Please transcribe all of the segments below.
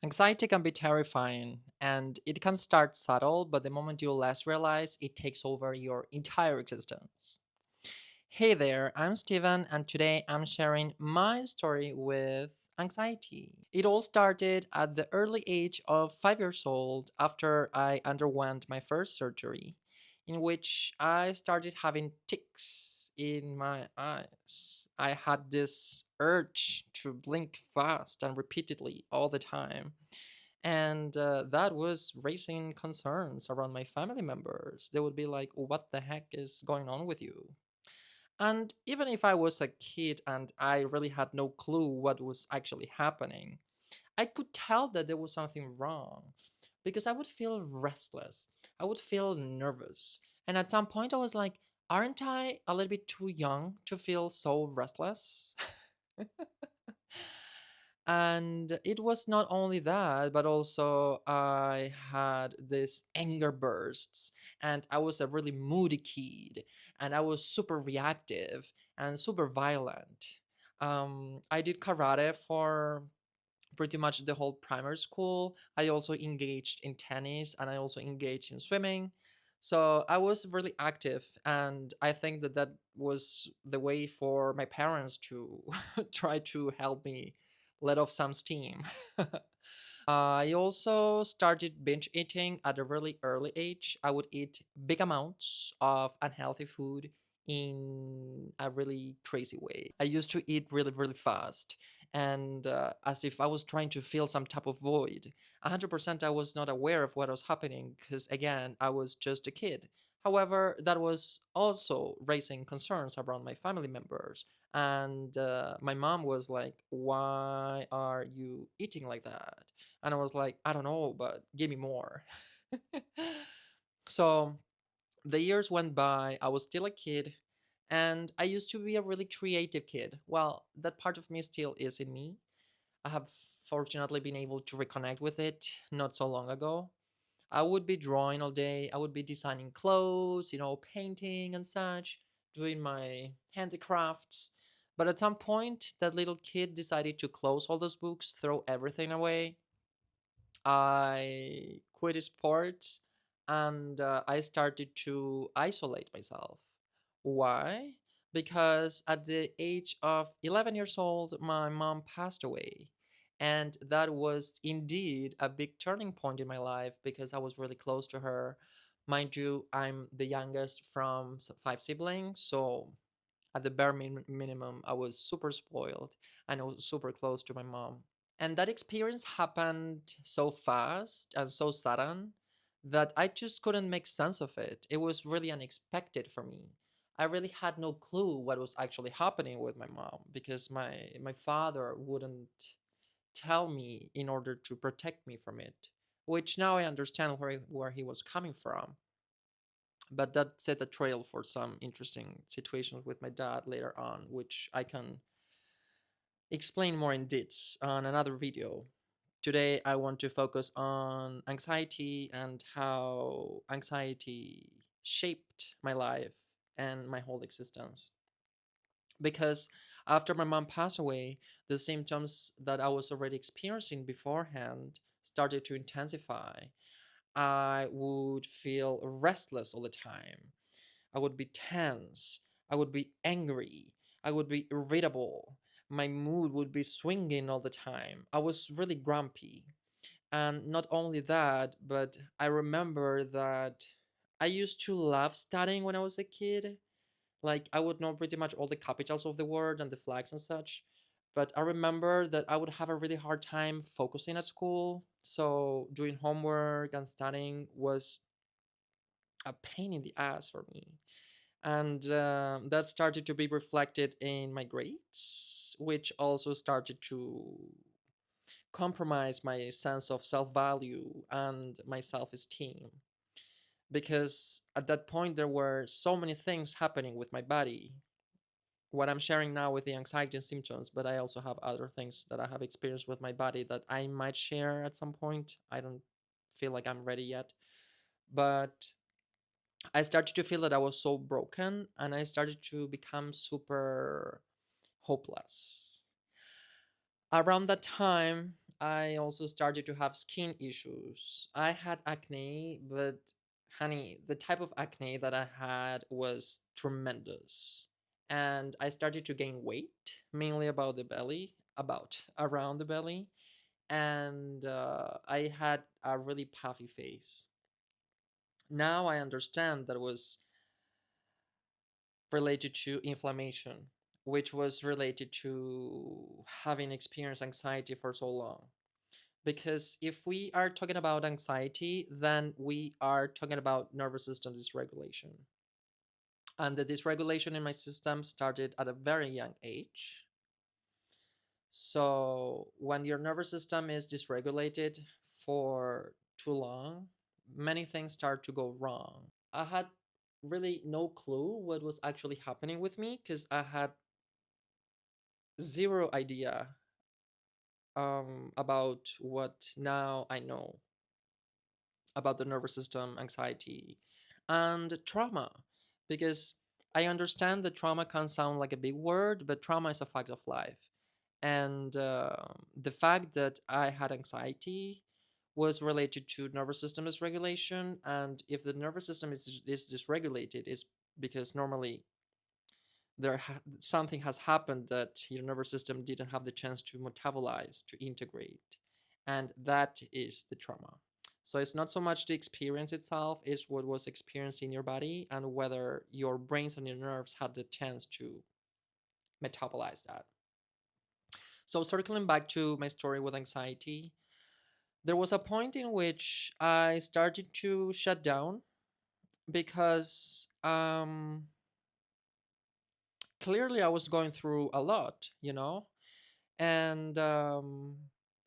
Anxiety can be terrifying and it can start subtle, but the moment you less realize, it takes over your entire existence. Hey there, I'm Steven, and today I'm sharing my story with anxiety. It all started at the early age of 5 years old after I underwent my first surgery, in which I started having tics in my eyes. I had this urge to blink fast and repeatedly all the time. And that was raising concerns around my family members. They would be like, "What the heck is going on with you?" And even if I was a kid and I really had no clue what was actually happening, I could tell that there was something wrong because I would feel restless. I would feel nervous. And at some point, I was like, aren't I a little bit too young to feel so restless? And it was not only that, but also I had this anger bursts, and I was a really moody kid, and I was super reactive and super violent. I did karate for pretty much the whole primary school. I also engaged in tennis and I also engaged in swimming. So I was really active, and I think that that was the way for my parents to try to help me let off some steam. I also started binge eating at a really early age. I would eat big amounts of unhealthy food in a really crazy way. I used to eat really, really fast and as if I was trying to fill some type of void. 100% I was not aware of what was happening because, again, I was just a kid. However, that was also raising concerns around my family members. And my mom was like, "Why are you eating like that?" And I was like, "I don't know, but give me more." So the years went by, I was still a kid, and I used to be a really creative kid. Well, that part of me still is in me. I have fortunately been able to reconnect with it not so long ago. I would be drawing all day, I would be designing clothes, painting and such, doing my handicrafts. But at some point, that little kid decided to close all those books, throw everything away. I quit sports and I started to isolate myself. Why? Because at the age of 11 years old, my mom passed away. And that was indeed a big turning point in my life because I was really close to her. Mind you, I'm the youngest from five siblings. So at the bare minimum, I was super spoiled and I was super close to my mom. And that experience happened so fast and so sudden that I just couldn't make sense of it. It was really unexpected for me. I really had no clue what was actually happening with my mom because my father wouldn't tell me in order to protect me from it, which now I understand where he was coming from. But that set the trail for some interesting situations with my dad later on, which I can explain more in details on another video. Today, I want to focus on anxiety and how anxiety shaped my life and my whole existence. Because after my mom passed away, the symptoms that I was already experiencing beforehand started to intensify. I would feel restless all the time. I would be tense. I would be angry. I would be irritable. My mood would be swinging all the time. I was really grumpy. And not only that, but I remember that I used to love studying when I was a kid. Like, I would know pretty much all the capitals of the word and the flags and such. But I remember that I would have a really hard time focusing at school. So doing homework and studying was a pain in the ass for me. And that started to be reflected in my grades, which also started to compromise my sense of self value and my self esteem. Because at that point, there were so many things happening with my body. What I'm sharing now with the anxiety and symptoms, but I also have other things that I have experienced with my body that I might share at some point. I don't feel like I'm ready yet. But I started to feel that I was so broken and I started to become super hopeless. Around that time, I also started to have skin issues. I had acne, but honey, the type of acne that I had was tremendous. And I started to gain weight, mainly about the belly, about around the belly. And I had a really puffy face. Now I understand that was related to inflammation, which was related to having experienced anxiety for so long. Because if we are talking about anxiety, then we are talking about nervous system dysregulation. And the dysregulation in my system started at a very young age. So when your nervous system is dysregulated for too long, many things start to go wrong. I had really no clue what was actually happening with me because I had zero idea about what now I know about the nervous system, anxiety, and trauma. Because I understand that trauma can sound like a big word, but trauma is a fact of life. And the fact that I had anxiety was related to nervous system dysregulation. And if the nervous system is dysregulated, it's because normally something has happened that your nervous system didn't have the chance to metabolize, to integrate, and that is the trauma. So it's not so much the experience itself, it's what was experienced in your body and whether your brains and your nerves had the chance to metabolize that. So circling back to my story with anxiety, there was a point in which I started to shut down because clearly I was going through a lot, and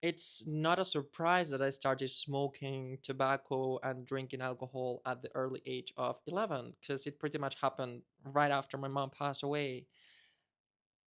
it's not a surprise that I started smoking tobacco and drinking alcohol at the early age of 11 because it pretty much happened right after my mom passed away.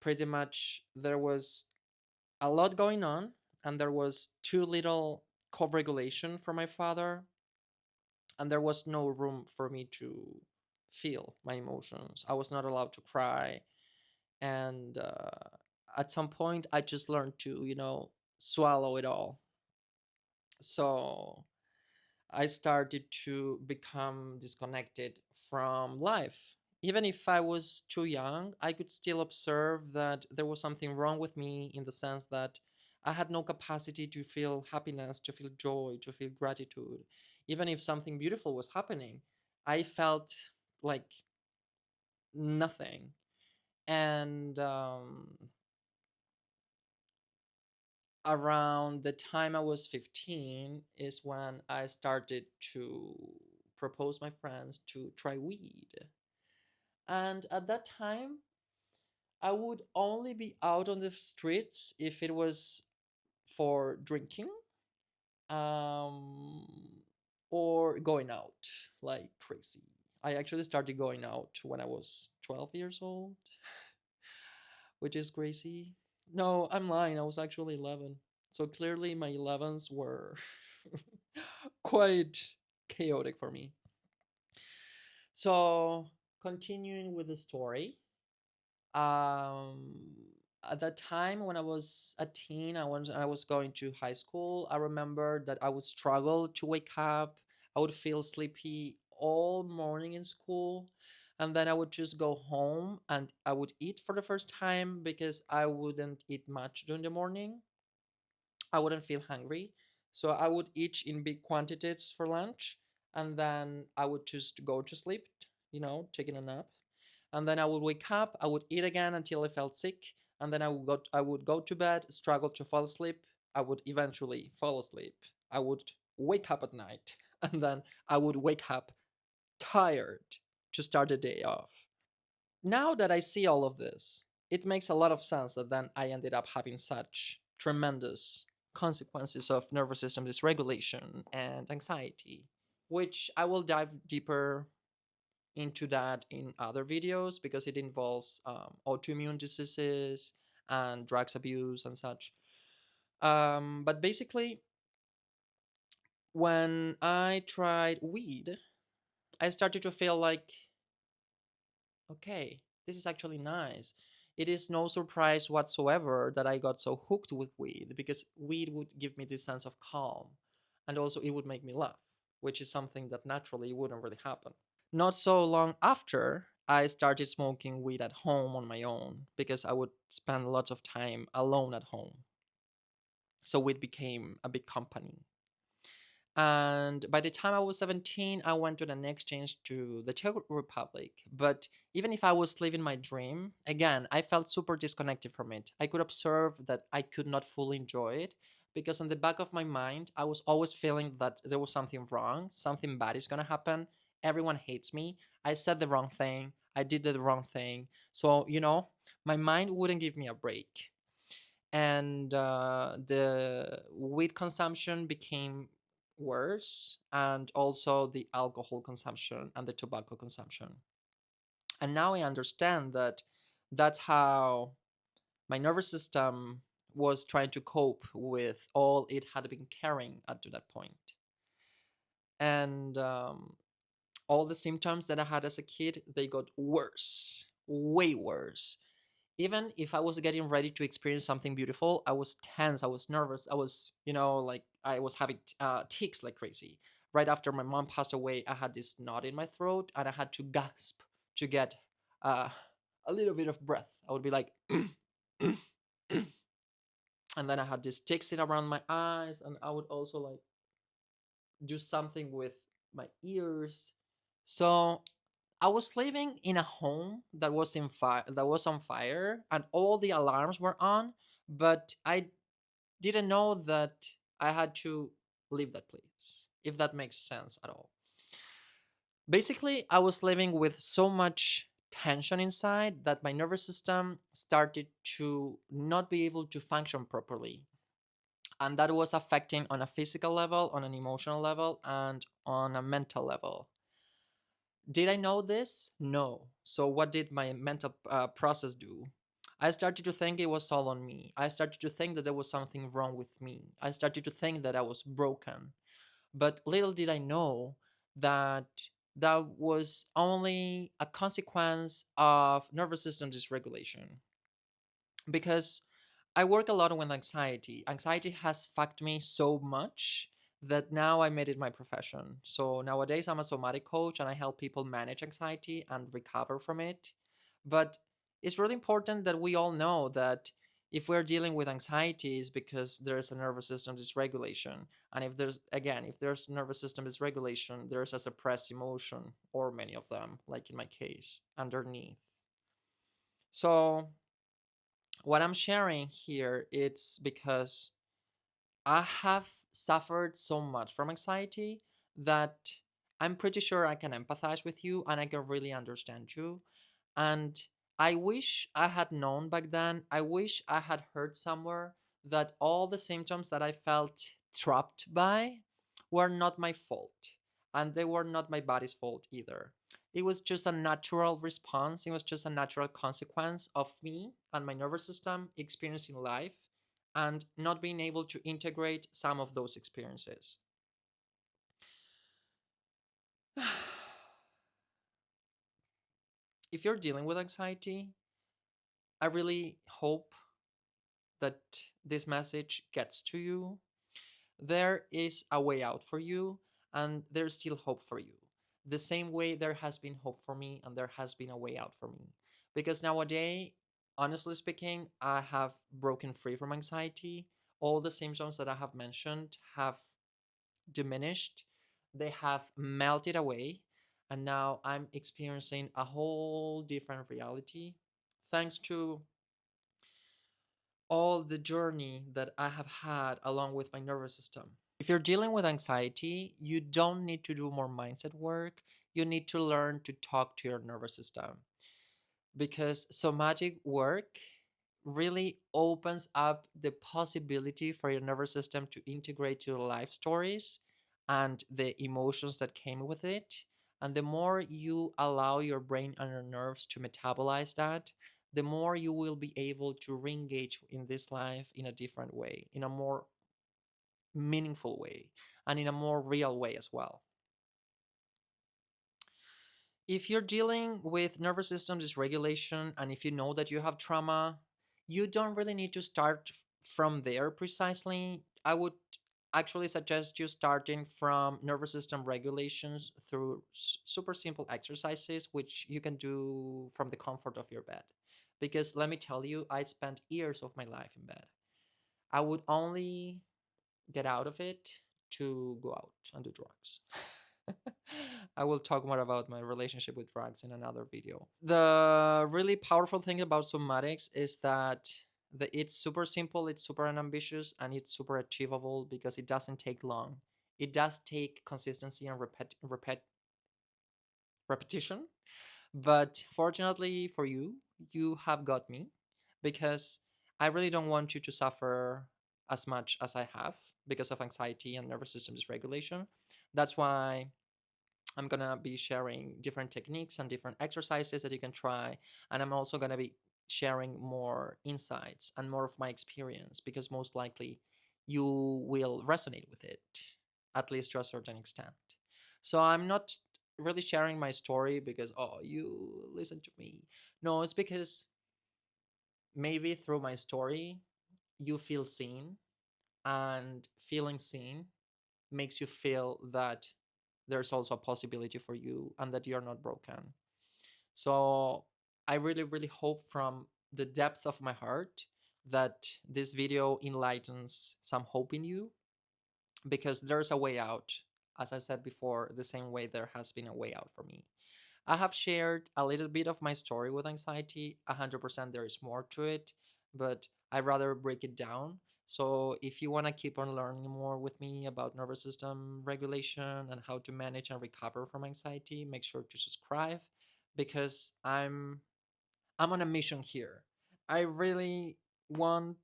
Pretty much there was a lot going on, and there was too little co-regulation for my father, and there was no room for me to feel my emotions. I was not allowed to cry, and at some point I just learned to swallow it all. So I started to become disconnected from life. Even if I was too young, I could still observe that there was something wrong with me in the sense that I had no capacity to feel happiness, to feel joy, to feel gratitude. Even if something beautiful was happening, I felt like nothing. And around the time I was 15 is when I started to propose my friends to try weed. And at that time, I would only be out on the streets if it was for drinking, um, or going out like crazy. I actually started going out when I was 12 years old, which is crazy. No, I'm lying. I was actually 11. So clearly my 11s were quite chaotic for me. So continuing with the story, um, at that time when I was a teen, I was going to high school. I remember that I would struggle to wake up. I would feel sleepy all morning in school, and then I would just go home and I would eat for the first time because I wouldn't eat much during the morning. I wouldn't feel hungry, so I would eat in big quantities for lunch, and then I would just go to sleep, taking a nap, and then I would wake up. I would eat again until I felt sick, and then I would go to bed, struggle to fall asleep. I would eventually fall asleep. I would wake up at night, and then I would wake up tired to start the day off. Now that I see all of this, it makes a lot of sense that then I ended up having such tremendous consequences of nervous system dysregulation and anxiety, which I will dive deeper into that in other videos because it involves autoimmune diseases and drugs abuse and such. But basically, when I tried weed, I started to feel like, okay, this is actually nice. it is no surprise whatsoever that I got so hooked with weed, because weed would give me this sense of calm, and also it would make me laugh, which is something that naturally wouldn't really happen. Not so long after, I started smoking weed at home on my own because I would spend lots of time alone at home. So weed became a big company. And by the time I was 17, I went on an exchange to the Czech Republic. But even if I was living my dream, again, I felt super disconnected from it. I could observe that I could not fully enjoy it because, in the back of my mind, I was always feeling that there was something wrong, something bad is going to happen. Everyone hates me. I said the wrong thing. I did the wrong thing. So, my mind wouldn't give me a break. And the weed consumption became worse, and also the alcohol consumption and the tobacco consumption. And now I understand that that's how my nervous system was trying to cope with all it had been carrying up to that point. And all the symptoms that I had as a kid, they got worse, way worse. Even if I was getting ready to experience something beautiful, I was tense, I was nervous, I was, like I was having tics like crazy. Right after my mom passed away, I had this knot in my throat and I had to gasp to get uh, a little bit of breath. I would be like, and then I had this tics in around my eyes, and I would also like do something with my ears. So I was living in a home that was on fire, and all the alarms were on, but I didn't know that I had to leave that place, if that makes sense at all. Basically, I was living with so much tension inside that my nervous system started to not be able to function properly. And that was affecting on a physical level, on an emotional level, and on a mental level. Did I know this? No. So, what did my mental process do? I started to think it was all on me. I started to think that there was something wrong with me. I started to think that I was broken. But little did I know that that was only a consequence of nervous system dysregulation. Because I work a lot with anxiety. Anxiety has fucked me so much that now I made it my profession. So nowadays I'm a somatic coach and I help people manage anxiety and recover from it. But it's really important that we all know that if we're dealing with anxiety is because there's a nervous system dysregulation. And if there's nervous system dysregulation, there's a suppressed emotion, or many of them, like in my case, underneath. So what I'm sharing here, it's because I have suffered so much from anxiety that I'm pretty sure I can empathize with you and I can really understand you. And I wish I had known back then, I wish I had heard somewhere that all the symptoms that I felt trapped by were not my fault. And they were not my body's fault either. It was just a natural response. It was just a natural consequence of me and my nervous system experiencing life and not being able to integrate some of those experiences. If you're dealing with anxiety, I really hope that this message gets to you. There is a way out for you, and there's still hope for you. The same way there has been hope for me, and there has been a way out for me. Because nowadays, honestly speaking, I have broken free from anxiety. All the symptoms that I have mentioned have diminished, they have melted away, and now I'm experiencing a whole different reality thanks to all the journey that I have had along with my nervous system. If you're dealing with anxiety, you don't need to do more mindset work. You need to learn to talk to your nervous system, because somatic work really opens up the possibility for your nervous system to integrate your life stories and the emotions that came with it. And the more you allow your brain and your nerves to metabolize that, the more you will be able to re-engage in this life in a different way, in a more meaningful way, and in a more real way as well. if you're dealing with nervous system dysregulation and if you know that you have trauma, you don't really need to start from there precisely. I would actually suggest you starting from nervous system regulations through super simple exercises, which you can do from the comfort of your bed. Because let me tell you, I spent years of my life in bed. I would only get out of it to go out and do drugs. I will talk more about my relationship with drugs in another video. The really powerful thing about somatics is that it's super simple, it's super unambitious, and it's super achievable because it doesn't take long. It does take consistency and repetition, but fortunately for you, you have got me because I really don't want you to suffer as much as I have because of anxiety and nervous system dysregulation. That's why I'm gonna be sharing different techniques and different exercises that you can try. And I'm also gonna be sharing more insights and more of my experience because most likely you will resonate with it, at least to a certain extent. So I'm not really sharing my story because, oh, you listen to me. No, it's because maybe through my story, you feel seen, and feeling seen makes you feel that there's also a possibility for you and that you're not broken. So I really, really hope from the depth of my heart that this video enlightens some hope in you because there's a way out. As I said before, the same way there has been a way out for me. I have shared a little bit of my story with anxiety. 100% there is more to it, but I'd rather break it down. So if you want to keep on learning more with me about nervous system regulation and how to manage and recover from anxiety, make sure to subscribe because I'm on a mission here. I really want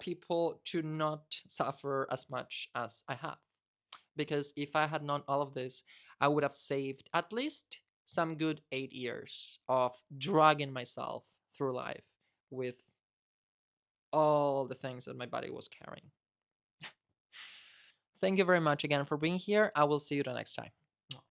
people to not suffer as much as I have because if I had known all of this, I would have saved at least some good 8 years of dragging myself through life with all the things that my body was carrying. Thank you very much again for being here. I will see you the next time.